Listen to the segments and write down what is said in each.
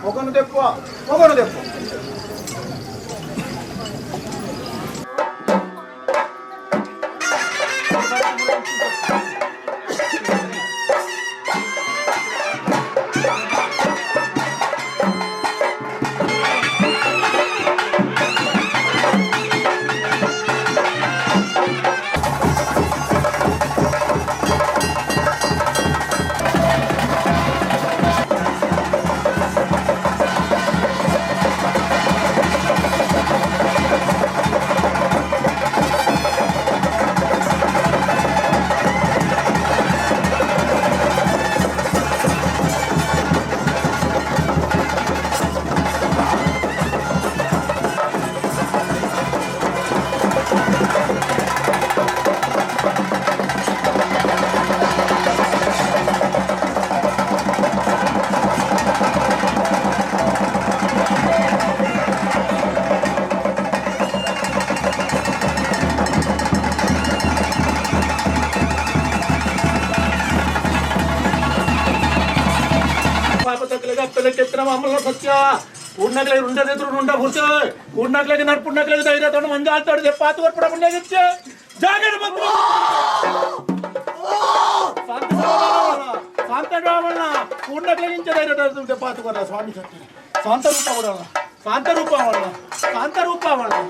Mogonu depo, mogonu depo. आम्हाला सच्चा पूर्णाकले रुंडा देतो रुंडा भुरतोय पूर्णाकले नर पूर्णाकले दैरा तो म्हणजे आलतड दे 5 वर पडा पुण्या घेतचे जागेर बघ शांत म्हणा पूर्णाकले इंच दैरा तुमचे 5 वर स्वामी शांत रूपा म्हणा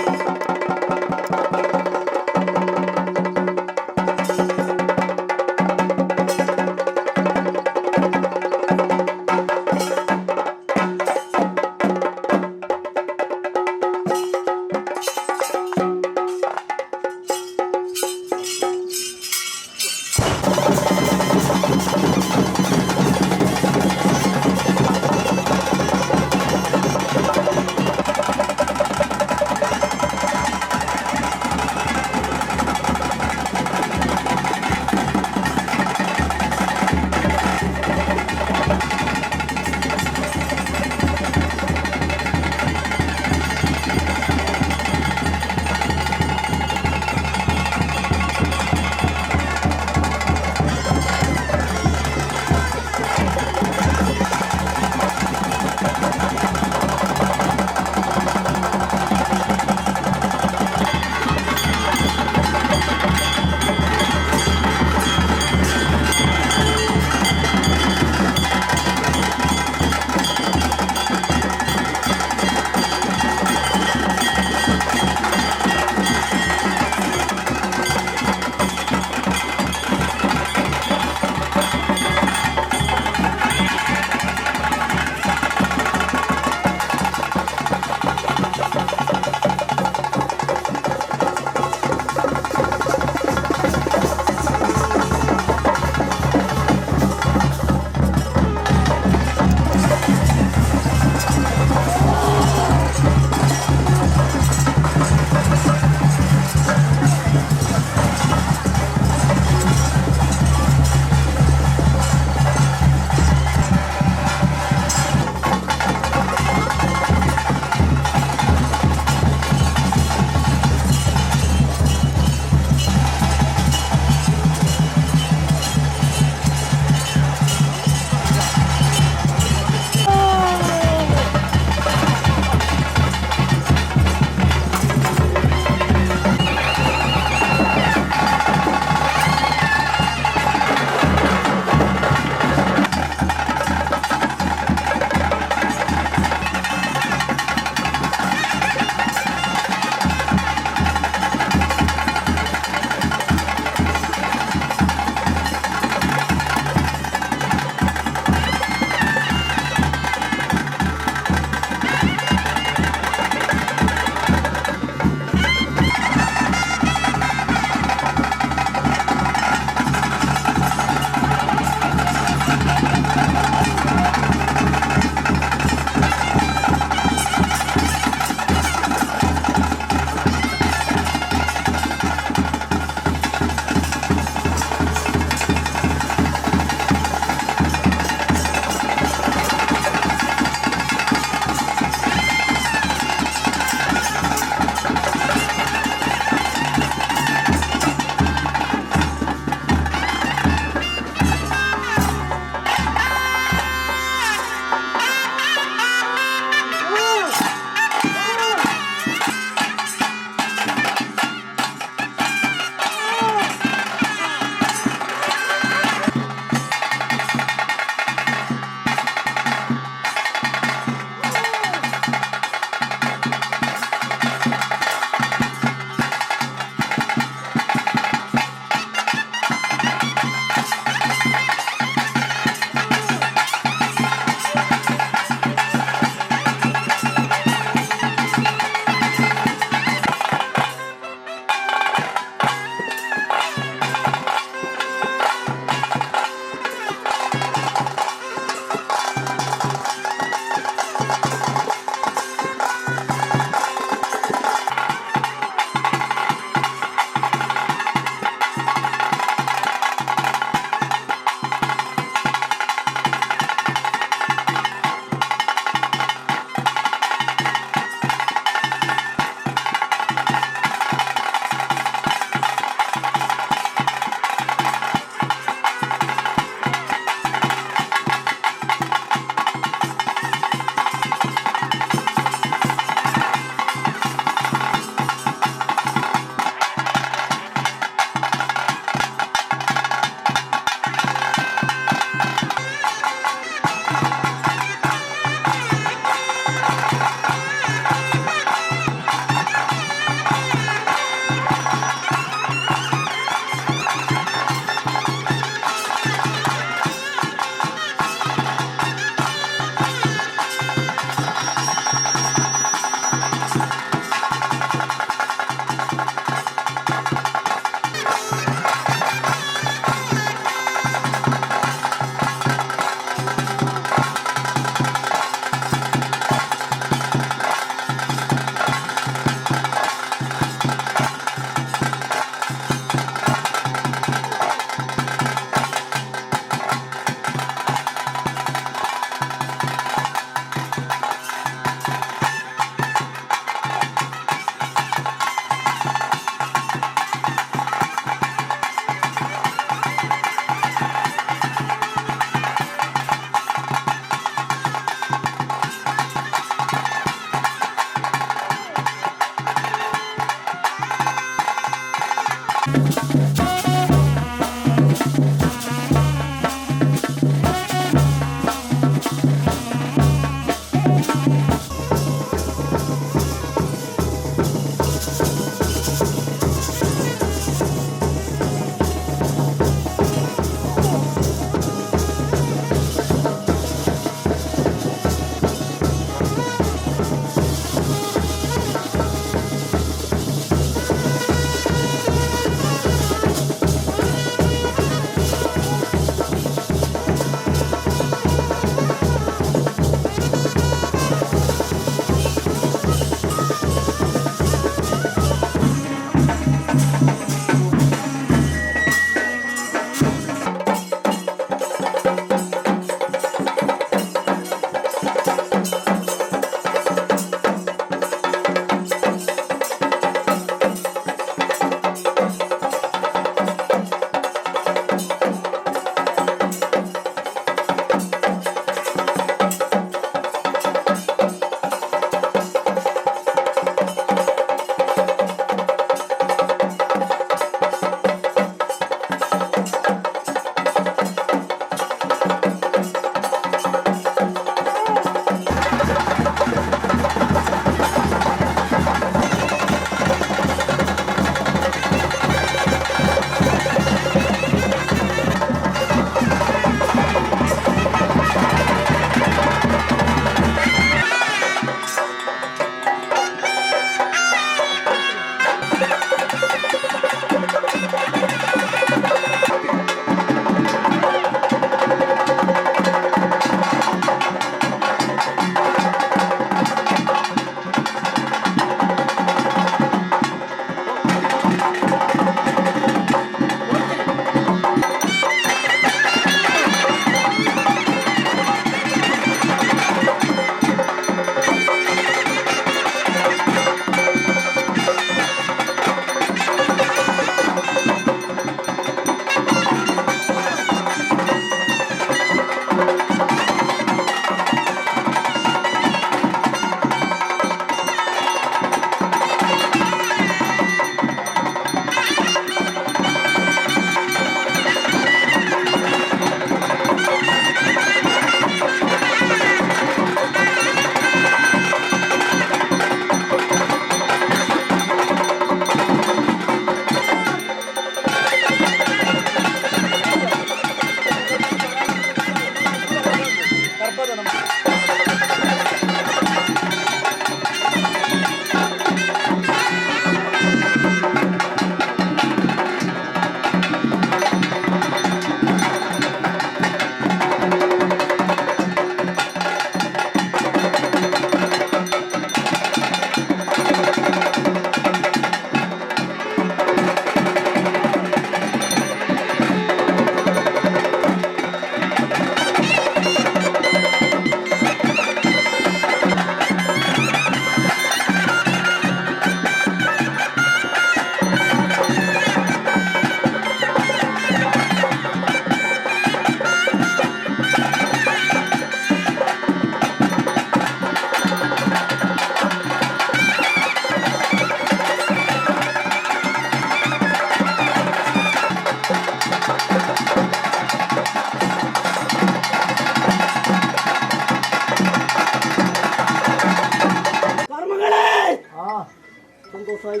സന്തോഷമായി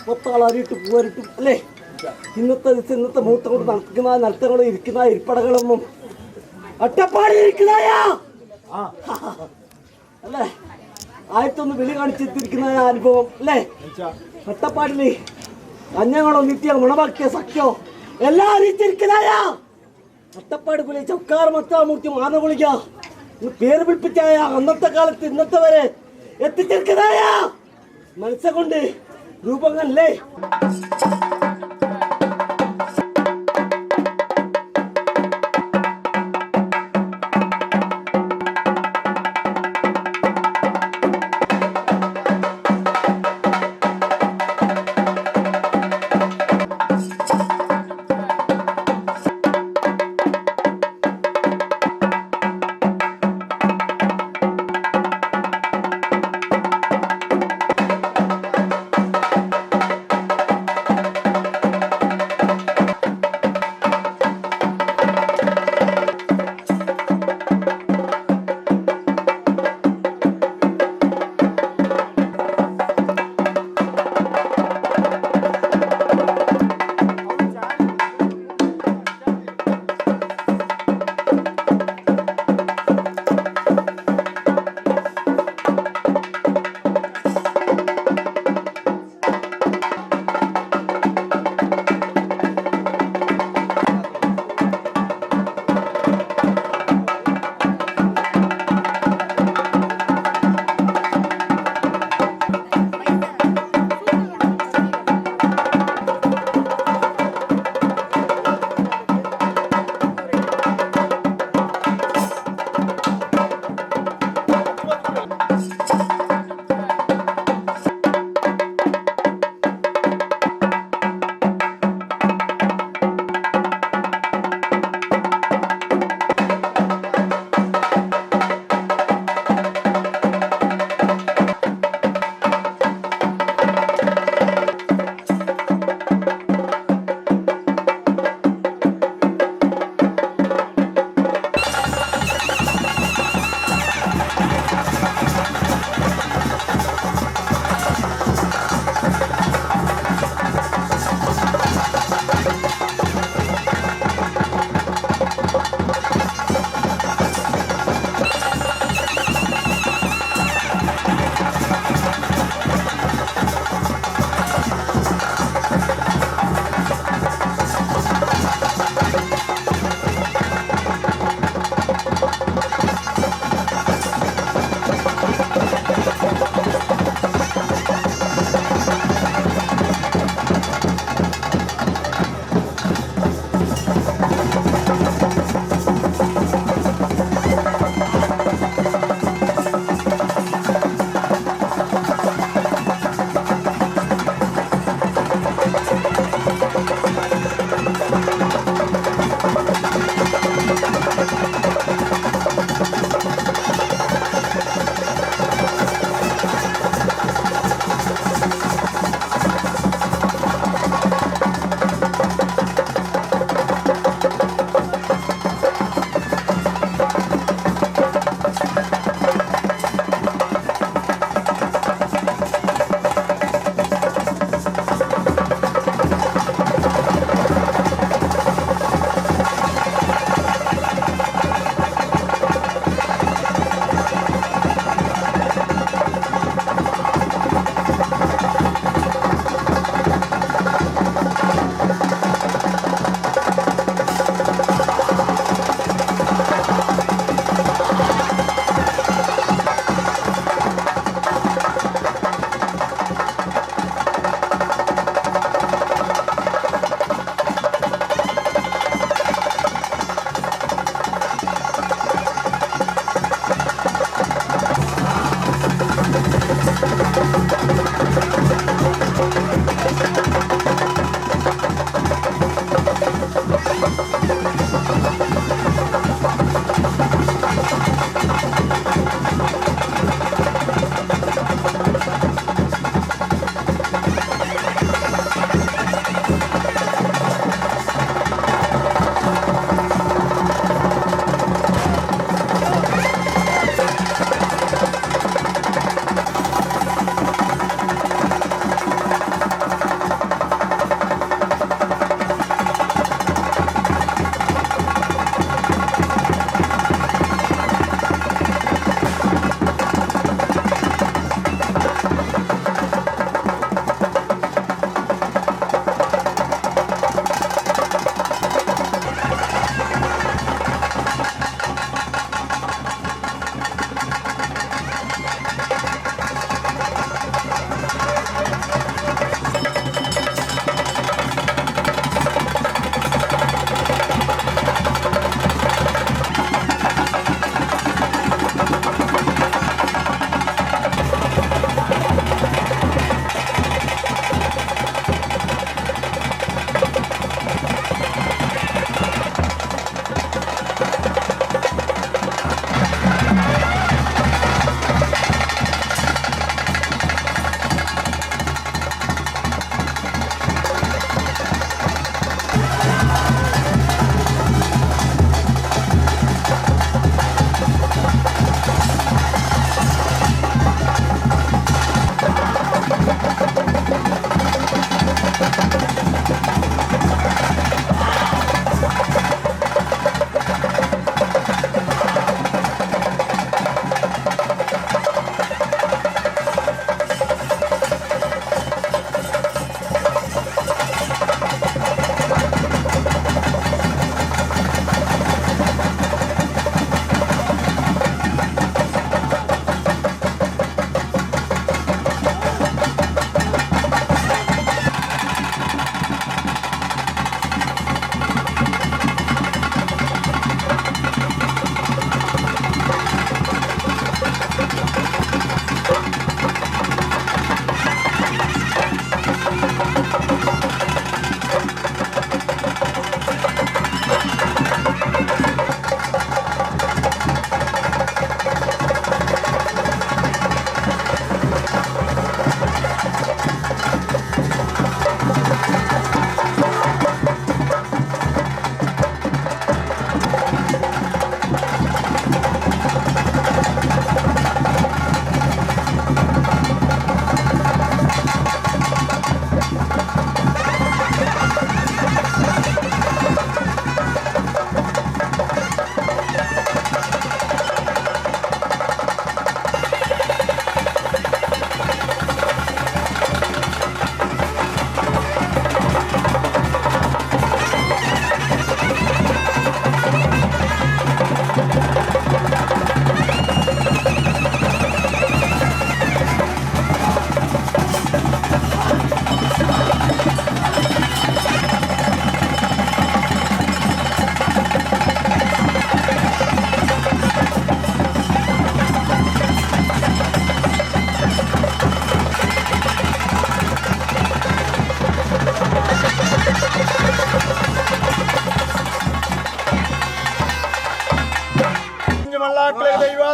മൊത്താളാരിയിട്ട് പൂവാരിട്ടും അല്ലേ? ഇന്നത്തെ മുഹൂർത്തം കൊണ്ട് നടക്കുന്ന നടത്തങ്ങളും ഇരിക്കുന്ന ഇരിപ്പടകളൊന്നും അട്ടപ്പാടി ഇരിക്കുന്നതാ അല്ലേ? ആയിരത്തൊന്ന് വിളി കാണിച്ചെത്തിരിക്കുന്ന അനുഭവം അല്ലേ? അട്ടപ്പാടില് കഞ്ഞങ്ങളോ നിത്യ ഗുണവാക്യ സഖ്യോ എല്ലാം അറിയിച്ചിരിക്കുന്നതാ. അട്ടപ്പാടി പുലി ചൗക്കാർ മത്താമൂർത്തി മാന ഗുളിക പേര് പിടിപ്പിച്ചായ അന്നത്തെ കാലത്ത് ഇന്നത്തെ വരെ എത്തിച്ചിരിക്കുന്നതായ മനസ്സുകൊണ്ട് രൂപങ്ങളല്ലേ?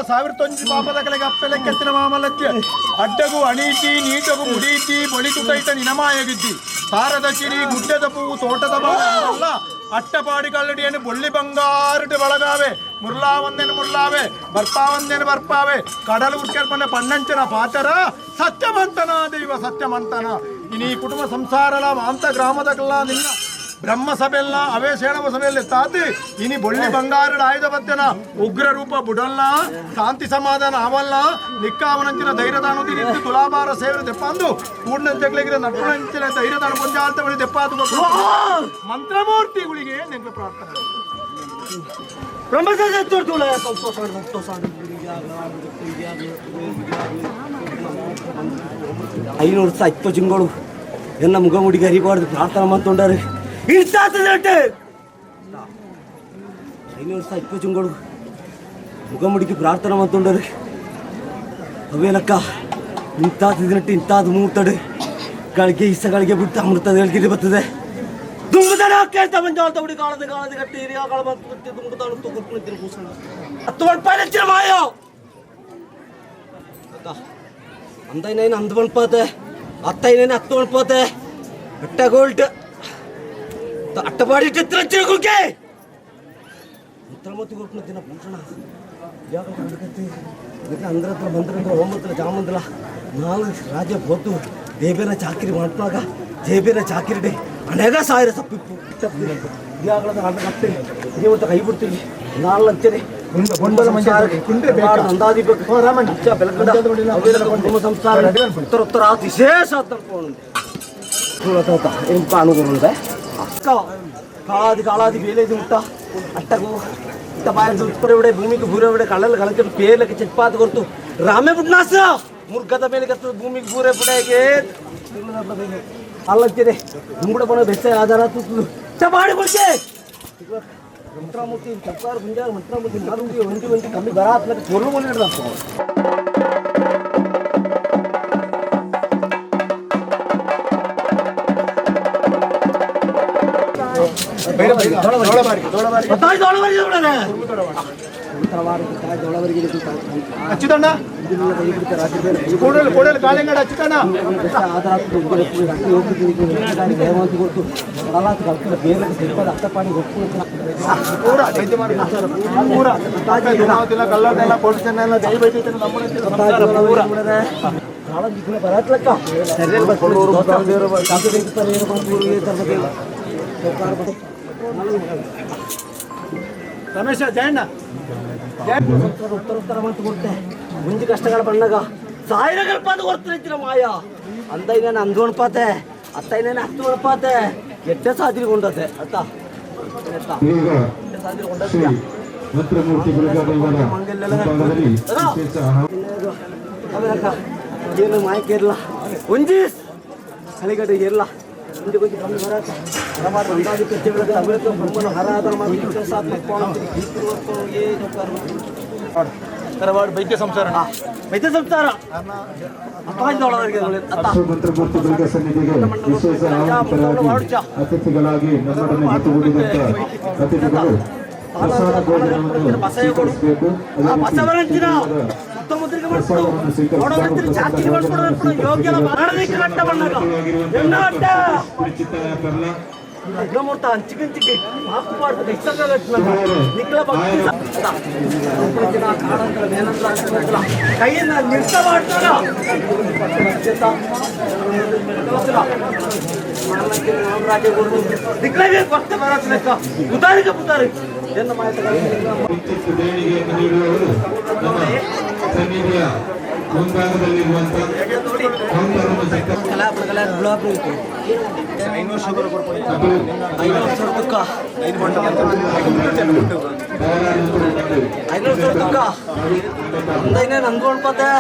ಸಾವಿರತೊಂಜಿ ಪಾಪದಕಲೆಗೆ ಅಪ್ಪೆಲೆ ಕೆತ್ತಿನ ಮಾಮಲಕ್ಕೆ ಅಡ್ಡಗು ಅಣೀತಿ ನೀಟಗು ಮುಡೀತಿ ಬಳಿತುತೈತ ನಿನಮಾಯಗಿದ್ದಿ ತಾರದ ಚಿರಿ ಗುಡ್ಡದ ಪೂವು ತೋಟದ ಬಾಳ ಅಟ್ಟಪಾಡಿ ಕಲ್ಲಡಿಯನ್ನು ಬೊಳ್ಳಿ ಬಂಗಾರට ಬಳಗಾವೆ ಮುರ್ಲಾ ಒಂದೇನು ಮುರ್ಲಾವೆ ಬರ್ಪಾ ಒಂದೇನು ಬರ್ಪಾವೆ ಕಡಲು ಉರ್ಕೆರ್ಪನ್ನ ಪಣ್ಣಂಚನ ಪಾತರ ಸತ್ಯವಂತನ ದೈವ ಸತ್ಯವಂತನ ಇನಿ ಕುಟುಂಬ ಸಂಸಾರಲ ಮಾಂತ ಗ್ರಾಮದಲ್ಲ ನಿನ್ನ ಬ್ರಹ್ಮ ಸಭೆಲ್ಲ ಅವೇ ಸೇಣವ ಸಭೆಯಲ್ಲಿ ತಾತಿ ಇನಿ ಬೊಳ್ಳಿ ಬಂಗಾರಡ ಆಯುಧ ಬತ್ತನ ಉಗ್ರ ರೂಪ ಬುಡಲ್ಲ ಶಾಂತಿ ಸಮಾಧಾನ ಅವಲ್ಲ ನಿಕ್ಕಾವನಂಚಿನ ಧೈರ್ಯದಾನು ನಿಂತು ತುಲಾಭಾರ ಸೇವೆ ತೆಪ್ಪಂದು ಕೂಡ್ನಂಚಗಳಿಗೆ ನಟುನಂಚಿನ ಧೈರ್ಯದಾನ ಪುಂಜಾಲ್ತ ಬಳಿ ತೆಪ್ಪಾದು ಮಂತ್ರಮೂರ್ತಿಗಳಿಗೆ ನೆಂಗ ಪ್ರಾರ್ಥನೆ ಐನೂರು ವರ್ಷ ಇತ್ತು ಜಿಂಗಳು ಎನ್ನ ಮುಖಮುಡಿಗೆ ಹರಿಬಾರ್ದು ಪ್ರಾರ್ಥನೆ ಮಾಡ್ಕೊಂಡಾರೆ ಇಳ್ತಾತದೆ 500 ವರ್ಷ ಇತ್ತು ಜಿಂಗಳು ಮುಖಮುಡಿಗೆ ಪ್ರಾರ್ಥನೆ ಮಾಡ್ಕೊಂಡಾರೆ ಅವೇನಕ್ಕ ಇಂತಾದಿನಟ್ಟು ಇಂತಾದು ಮೂರ್ತಡೆ ಗಳಿಗೆ ಇಸಗಳಿಗೆ ಬಿಟ್ಟು ಅಮೃತದ ಹೇಳ್ಗಿರಿ ಬರ್ತದೆ ದುಂಗುದನ ಕೇಳ್ತಾ ಬಂಜಾಳ ತವಡಿ ಕಾಳದ ಗಟ್ಟಿ ಹಿರಿಯ ಕಾಳ ಬಂತು ದುಂಗುದಾಳು ತಗೊಂಡು ಕೂಸಣ 10 ರೂಪಾಯಿ ಹೆಚ್ಚಿನ ಮಾಯೋ ಅಂದೈನೇನು ಅಂದು ಬಂದ್ಪಾತೆ ಅತ್ತೈನೇನು 10 ಬಂದ್ಪಾತೆ ಅಟ್ಟ ಗೋಲ್ಟ್ ಅಟ್ಟಪಾಡಿ ಚಿತ್ರ ಗುಲ್ಕೆ ಉತ್ತರಮತಿ ಕೊಟ್ಟು ದಿನ ಭೂಷಣ ಯಾಕೆ ಅಂದ್ರ ಹತ್ರ ಬಂದ್ರಂದ್ರೆ ಒಂಬತ್ತರ ಜಾಮಂದ್ರ ನಾನು ರಾಜ ಬೋತು ದೇಬೇನ ಚಾಕಿರಿ ಮಾಡ್ತಾಗ ದೇಬೇನ ಚಾಕಿರಿ ಅನೇಕ ಸಾವಿರ ಸಪ್ಪಿಪ್ಪು ಇದಾಗಳದ ಕಟ್ಟೆ ಇವತ್ತು ಕೈ ಬಿಡ್ತೀವಿ ನಾಲ್ಕು ಲಂಚನೆ ಅಂದಾದಿ ಸಂಸಾರ ಉತ್ತರ ವಿಶೇಷ ఏం కానుకుంటే అక్క కాళాది వేలేది ఉంటా అట్టకు ఇంత బాగా చూసుకునేవిడే భూమికి బూరేవిడే కళ్ళలు కలచడం పేర్లకి చెప్పాత కొడుతూ రామే పుట్టినాస ముర్గత మేలకి భూమికి బూరే పుడే అల్లొచ్చేదే ముంగుడ పన బెస్సే ఆధార చూస్తూ చపాడి కొడితే మంత్రమూర్తి చెప్పారు గుంజారు మంత్రమూర్తి మారుండి వంటి వంటి కమ్మి బరాత్లకు పొర్లు కొనేడు అచ్చుతండా కోడలు కాళంగాడు అచ్చుతండా కల్లాటెಲ್ಲ పొడిచెన్నెಲ್ಲ దైవైతే బరాట్లక్క ರಮೇಶ ಜಯಣ್ಣ ಉತ್ತರ ಮಂತು ಕೊಟ್ಟೆ ಮುಂಜಿ ಕಷ್ಟಗಳು ಬಂದಾಗ ಸಾವಿರ ಕಲ್ಪಾದ ಕೊಡ್ತಿರ್ತೀರ ಮಾಯ ಅಂದೈನೇನು ಅಂದು ಅನ್ಪಾತೆ ಅತ್ತೈನೇನು 10 ಅನ್ಪಾತೆ ಎಟ್ಟೆ ಸಾದಿರಿ ಕೊಂಡತೆ ಅತ್ತ ಏನು ಮಾಯಕೇರ್ಲ ಒಂಜಿ ಹಳಿಗಡೆ ಇರಲ್ಲ ಮುಂದೆ ಹೋಗಿ ಕಮ್ಮಿ ಬರತ್ತೆ ಹಲವಾರು ಅಂದಾಜು ಕಚ್ಚೆಗಳ ತಮಿಳು ಬ್ರಹ್ಮನ ಹರಾಧನ ಮಾಡಿ ತರವಾಡು ವೈದ್ಯ ಸಂಸಾರ ಮಂತ್ರಮೂರ್ತಿಗಳಿಗೆ ಸನ್ನಿಧಿಗೆ ವಿಶೇಷ ಅತಿಥಿಗಳಾಗಿ ನಮ್ಮೊಡನೆ ಜೊತೆಗೂಡಿದಂತ ಅತಿಥಿಗಳು ಪ್ರಸಾದ ಭೋಜನವನ್ನು ಸ್ವೀಕರಿಸಬೇಕು. ಕೈಯನ್ನ ನಿರ್ತ ಮಾಡ್ತಾರ ಉದಾರಿಗೆ ಪುತ್ತಾರೆ ಎನ್ನ ಮಾಹಿತಿ ನಂದು ಅನ್ಪತ್ತೆ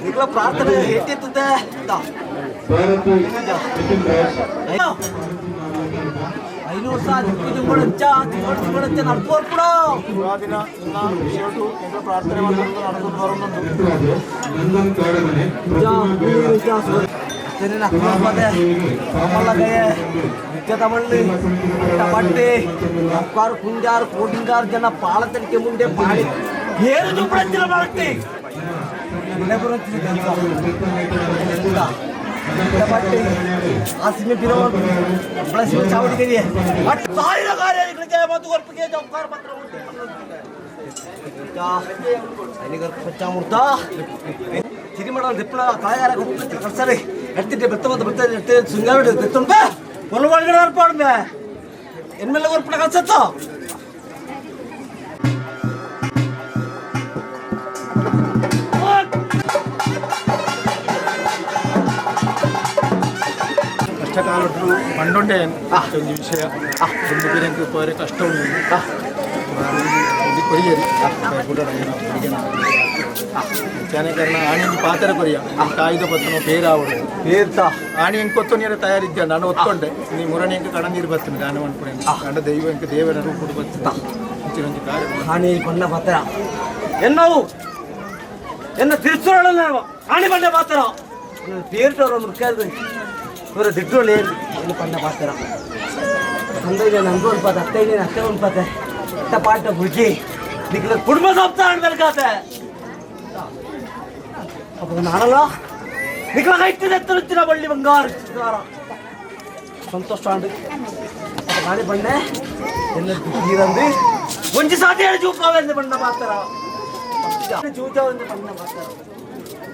ನಿಗ್ಲ ಪ್ರಾರ್ಥನೆ ಹೇತಿತ್ತದೆ 500 ವರ್ಷ ತಿಂಗಳಂಚ ನಡ್ಕೋರ್ ಕೂಡ ದಿನ ಪ್ರಾರ್ಥನೆ పట్టి అక్కారు కుంజారు కోటింగారు జన పాల తడికే ముందే పాడి ಏನು ಚುಪ್ಪಳಂಚಿನ ಮಾಡುತ್ತಿ ಆಸಿಮೆ ಬಿರೋದು ಬಳಸಿದ ಚಾವಡಿಗೆ ಸಾವಿರ ಕಾರ್ಯಗಳಿಗೆ ಮತ್ತು ಒಪ್ಪಿಗೆ ಜವಾಬ್ದಾರ ಪತ್ರ ಪಚ್ಚಾಮೂರ್ತ ತಿರಿಮಡ ದಿಪ್ಪಳ ಕಾಯಾರ ಕಳ್ಸರಿ ಎಡ್ತಿದ್ದೆ ಬೆತ್ತಮಂತ ಬರ್ತದೆ ಸುಂಗಾರ ಬೆತ್ತೊಂಬ ಹೊಲವಾಳ್ಗಡೆ ಅರ್ಪಾಡ್ಬೆ ಎನ್ಮೇಲೆ ಒರ್ಪಣ ಕಳ್ಸತ್ತ ಕಷ್ಟಕಾಲದ್ದು ಪಂಡೊಂಡೆ ಒಂದು ವಿಷಯ ಒಂದು ಬೇರೆ ಪೋರೆ ಕಷ್ಟ ಉಂಟು ಕೊರಿಯರಿ ಕಾರಣ ಆಣಿಗೆ ಪಾತ್ರ ಕೊರಿಯ ಕಾಯ್ದ ಪತ್ರ ಬೇರಾವಡು ಬೇರ್ತಾ ಆಣಿ ಹೆಂಗೆ ಕೊತ್ತು ನೀರು ತಯಾರಿದ್ದೆ ನಾನು ಒತ್ಕೊಂಡೆ ನೀ ಮುರಣಿ ಹೆಂಗೆ ಕಡಂದಿರು ಬರ್ತೀನಿ ಗಾನ ಅನ್ಕೊಂಡೆ ಕಂಡ ದೈವ ಹೆಂಗೆ ದೇವರ ರೂಪಡು ಬರ್ತೀನಿ ಕಾರ್ಯ ಆಣಿ ಬಣ್ಣ ಪಾತ್ರ ಎನ್ನವು ಎನ್ನ ತಿರ್ಸೋಳ ಆಣಿ ಬಣ್ಣ ಪಾತ್ರ ತೀರ್ಥವ್ರ ಮುಖ್ಯದ ಇವರ ದಿಟ್ಟೋಳಿ ಏನು ಬಣ್ಣ ಪಾತ್ರ ತಂದೈದೆ ನಂದು ಅನ್ಪಾತೆ ಅತ್ತೈದೇನೆ ಅತ್ತೆ ಅನ್ಪಾತೆ ಅತ್ತ ಪಾಠ ಬುಜಿ ನಿಖಿಲ ಕುಟುಂಬ ಸಂಸ್ಥಾನ ಬೆಲ್ಕಾತೆ ಅಪ್ಪ ನಾನಲ್ಲ ನಿಖಿಲ ಕೈತಿದೆ ಎತ್ತರುತ್ತಿನ ಬಳ್ಳಿ ಬಂಗಾರ ಸಂತೋಷ ಆಂಡು ಅಪ್ಪ ನಾಳೆ ಬಣ್ಣೆ ಎಲ್ಲ ನೀರಂದು ಒಂಜಿ ಸಾಧ್ಯ ಹೇಳಿ ಚೂಪಾವೆಂದು ಬಣ್ಣ ಪಾತ್ರ ಚೂಚಾವೆಂದು ಬಣ್ಣ ಪಾತ್ರ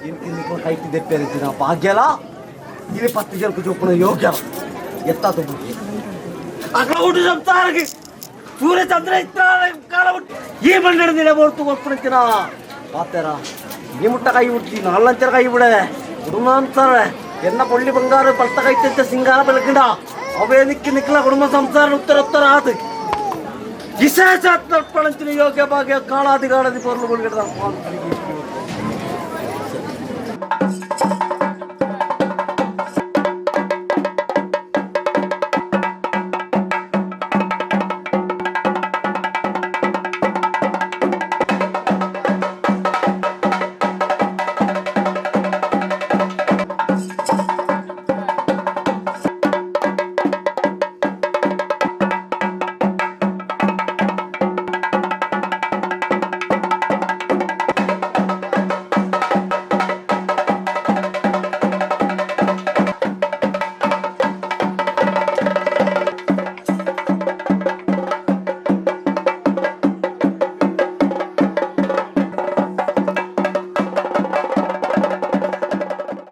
ನಿಖಿಲ ಕೈತಿದೆ ಪೇರಿದ್ದಿನ ಭಾಗ್ಯಲ ಇಲ್ಲಿ 10 ಜನಕ್ಕೆ ಚೂಪಣ ಯೋಗ್ಯ ಎತ್ತ ಬುಜಿ ಅక్కడ ಊಟ ಸಂಸಾರಕ್ಕೆ ಸೂರ್ಯ ಚಂದ್ರ ಕಾಲ ಬಿಟ್ಟು ಈ ಬಂಡಿಡ ದಿನ ಹೊರ್ತು ಕೊಡ್ತಿನ ಪಾತಾರ ಈ ಮುಟ್ಟ ಕೈ ಬಿಡ್ತಿ ನಾಲ್ಕಂಚರ ಕೈ ಬಿಡೆ ಕುಟುಂಬ ಅಂತಾರೆ ಎನ್ನ ಪೊಳ್ಳಿ ಬಂಗಾರ ಪಲ್ತ ಕೈತಂತ ಸಿಂಗಾರ ಬೆಳಕಿಂಡ ಅವೇ ನಿಕ್ಕಿ ನಿಕ್ಕಲ ಕುಟುಂಬ ಸಂಸಾರ ಉತ್ತರ ಆತು ವಿಶೇಷ ತರ್ಪಣಂಚಿನ ಯೋಗ್ಯ ಭಾಗ್ಯ ಕಾಳಾದಿ ಪೊರ್ಲು ಬಿಡ್ಗಿಡ